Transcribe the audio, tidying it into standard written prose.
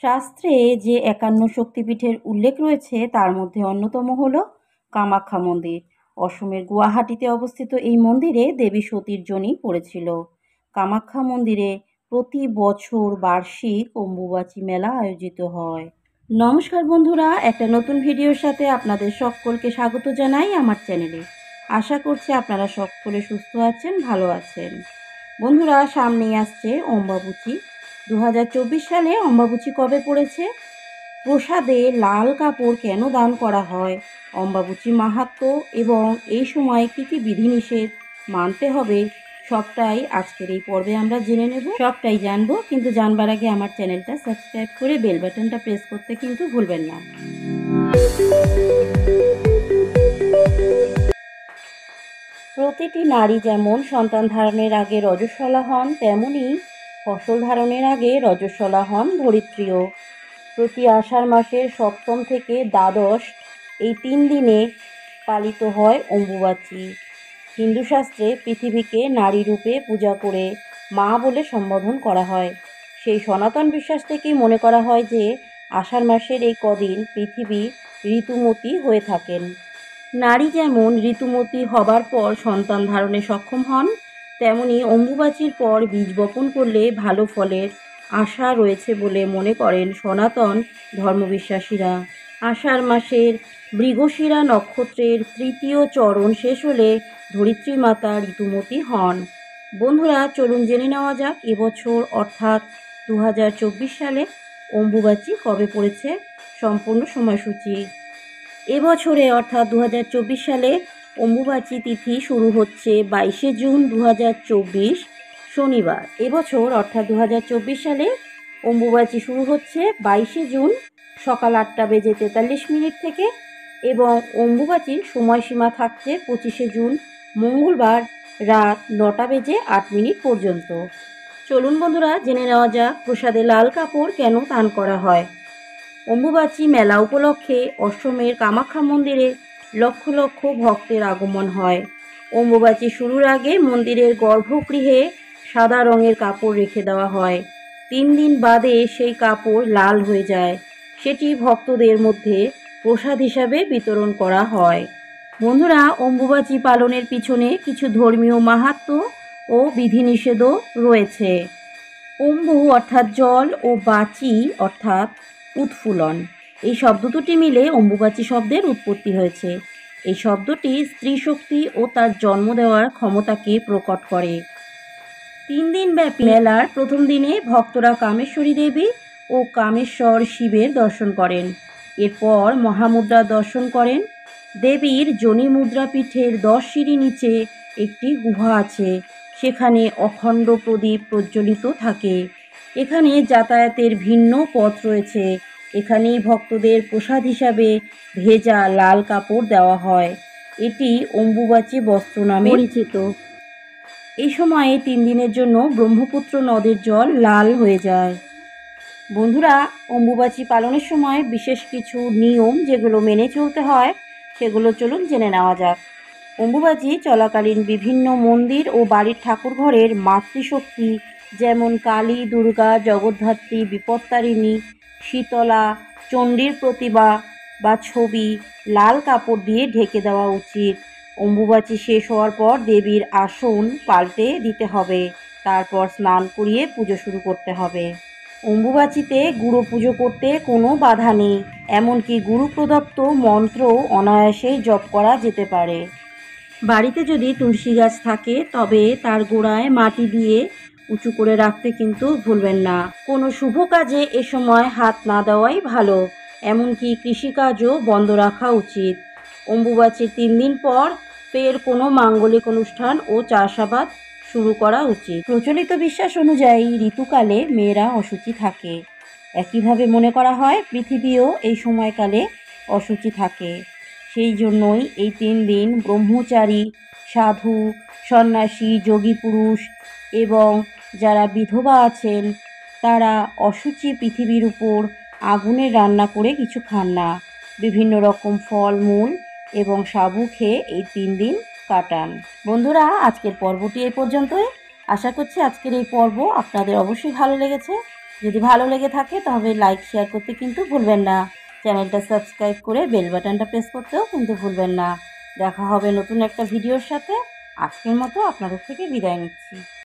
শাস্ত্রে যে ৫১ শক্তিপীঠের উল্লেখ রয়েছে তার মধ্যে অন্যতম হল কামাখ্যা মন্দির। অসমের গুয়াহাটিতে অবস্থিত এই মন্দিরে দেবী সতীর যোনি পড়েছিল। কামাখ্যা মন্দিরে প্রতি বছর বার্ষিক অম্বুবাচী মেলা আয়োজিত হয়। নমস্কার বন্ধুরা, একটা নতুন ভিডিওর সাথে আপনাদের সকলকে স্বাগত জানাই আমার চ্যানেলে। আশা করছি আপনারা সকলে সুস্থ আছেন, ভালো আছেন। বন্ধুরা, সামনেই আসছে অম্বাবুচি। 2024 সালে অম্বাবুচি কবে পড়েছে, প্রসাদে লাল কাপড় কেন দান করা হয়, অম্বাবুচি মাহাত্ম্য এবং এই সময় কী কী বিধিনিষেধ মানতে হবে, সবটাই আজকের এই পর্বে আমরা জেনে নেব। সবটাই জানবো, কিন্তু জানবার আগে আমার চ্যানেলটা সাবস্ক্রাইব করে বেল বাটনটা প্রেস করতে কিন্তু ভুলবেন না। প্রতিটি নারী যেমন সন্তান ধারণের আগে রজস্বলা হন, তেমনি ফসল ধারণের আগে রজস্বলা হন ধরিত্রীও। প্রতি আষাঢ় মাসের সপ্তম থেকে দ্বাদশ এই 3 দিনে পালিত হয় অম্বুবাচী। হিন্দু শাস্ত্রে পৃথিবীকে নারী রূপে পূজা করে মা বলে সম্বোধন করা হয়। সেই সনাতন বিশ্বাস থেকেই মনে করা হয় যে আষাঢ় মাসের এই কদিন পৃথিবী ঋতুমতী হয়ে থাকেন। নারী যেমন ঋতুমতী হবার পর সন্তান ধারণে সক্ষম হন, তেমনি অম্বুবাচীর পর বীজ বপন করলে ভালো ফলের আশা রয়েছে বলে মনে করেন সনাতন ধর্মবিশ্বাসীরা। আষাঢ় মাসের মৃগশিরা নক্ষত্রের 3য় চরণ শেষ হলে ধরিত্রী মাতা ঋতুমতী হন। বন্ধুরা, চলুন জেনে নেওয়া যাক এবছর অর্থাৎ 2024 সালে অম্বুবাচী কবে পড়েছে, সম্পূর্ণ সময়সূচি। এবছরে অর্থাৎ 2024 সালে অম্বুবাচী তিথি শুরু হচ্ছে 22শে জুন 2024 শনিবার। এবছর অর্থাৎ 2024 সালে অম্বুবাচী শুরু হচ্ছে 22শে জুন সকাল 8:43 থেকে এবং অম্বুবাচীর সময়সীমা থাকছে 25শে জুন মঙ্গলবার রাত 9:08 পর্যন্ত। চলুন বন্ধুরা, জেনে নেওয়া যাক প্রসাদে লাল কাপড় কেন দান করা হয়। অম্বুবাচী মেলা উপলক্ষে অসমের কামাখ্যা মন্দিরে লক্ষ লক্ষ ভক্তের আগমন হয়। অম্বুবাচী শুরুর আগে মন্দিরের গর্ভগৃহে সাদা রঙের কাপড় রেখে দেওয়া হয়। 3 দিন বাদে সেই কাপড় লাল হয়ে যায়। সেটি ভক্তদের মধ্যে প্রসাদ হিসাবে বিতরণ করা হয়। বন্ধুরা, অম্বুবাচী পালনের পিছনে কিছু ধর্মীয় মাহাত্ম্য ও বিধিনিষেধও রয়েছে। অম্বু অর্থাৎ জল ও বাচী অর্থাৎ উৎফুলন, এই শব্দ দুটি মিলে অম্বুবাচী শব্দের উৎপত্তি হয়েছে। এই শব্দটি স্ত্রী শক্তি ও তার জন্ম দেওয়ার ক্ষমতাকে প্রকট করে। 3 দিন ব্যাপী মেলার প্রথম দিনে ভক্তরা কামেশ্বরী দেবী ও কামেশ্বর শিবের দর্শন করেন। এরপর মহামুদ্রা দর্শন করেন। দেবীর যোনি মুদ্রা পীঠের 10 সিঁড়ি নিচে একটি গুহা আছে, সেখানে অখণ্ড প্রদীপ প্রজ্বলিত থাকে। এখানে যাতায়াতের ভিন্ন পথ রয়েছে। এখানেই ভক্তদের প্রসাদ হিসাবে ভেজা লাল কাপড় দেওয়া হয়। এটি অম্বুবাচী বস্ত্র নামে পরিচিত। এই সময়ে 3 দিনের জন্য ব্রহ্মপুত্র নদের জল লাল হয়ে যায়। বন্ধুরা, অম্বুবাচী পালনের সময় বিশেষ কিছু নিয়ম যেগুলো মেনে চলতে হয় সেগুলো চলুন জেনে নেওয়া যাক। অম্বুবাচী চলাকালীন বিভিন্ন মন্দির ও বাড়ির ঠাকুরঘরের মাতৃশক্তি যেমন কালী, দুর্গা, জগদ্ধাত্রী, বিপত্তারিণী, শীতলা, চণ্ডীর প্রতিমা বা ছবি লাল কাপড় দিয়ে ঢেকে দেওয়া উচিত। অম্বুবাচী শেষ হওয়ার পর দেবীর আসন পাল্টে দিতে হবে। তারপর স্নান করিয়ে পুজো শুরু করতে হবে। অম্বুবাচীতে গুরু পুজো করতে কোনো বাধা নেই, এমনকি গুরু প্রদত্ত মন্ত্র অনায়াসেই জপ করা যেতে পারে। বাড়িতে যদি তুলসী গাছ থাকে তবে তার গোড়ায় মাটি দিয়ে উঁচু করে রাখতে কিন্তু ভুলবেন না। কোনো শুভ কাজে এ সময় হাত না দেওয়াই ভালো, এমনকি কৃষিকাজও বন্ধ রাখা উচিত। অম্বুবাচীর 3 দিন পর ফের কোনো মাঙ্গলিক অনুষ্ঠান ও চাষাবাদ শুরু করা উচিত। প্রচলিত বিশ্বাস অনুযায়ী ঋতুকালে মেয়েরা অশুচি থাকে। একইভাবে মনে করা হয় পৃথিবীও এই সময়কালে অশুচি থাকে। সেই জন্যই এই 3 দিন ব্রহ্মচারী, সাধু, সন্ন্যাসী, যোগী পুরুষ এবং যারা বিধবা আছেন তারা অশুচি পৃথিবীর উপর আগুনে রান্না করে কিছু খান না। বিভিন্ন রকম ফলমূল এবং সাবু খেয়ে এই 3 দিন কাটান। বন্ধুরা, আজকের পর্বটি এই পর্যন্তই। আশা করছি আজকের এই পর্ব আপনাদের অবশ্যই ভালো লেগেছে। যদি ভালো লেগে থাকে তবে লাইক শেয়ার করতে কিন্তু ভুলবেন না। চ্যানেলটা সাবস্ক্রাইব করে বেল বাটনটা প্রেস করতেও কিন্তু ভুলবেন না। দেখা হবে নতুন একটা ভিডিওর সাথে। আজকের মতো আপনাদের থেকে বিদায় নিচ্ছি।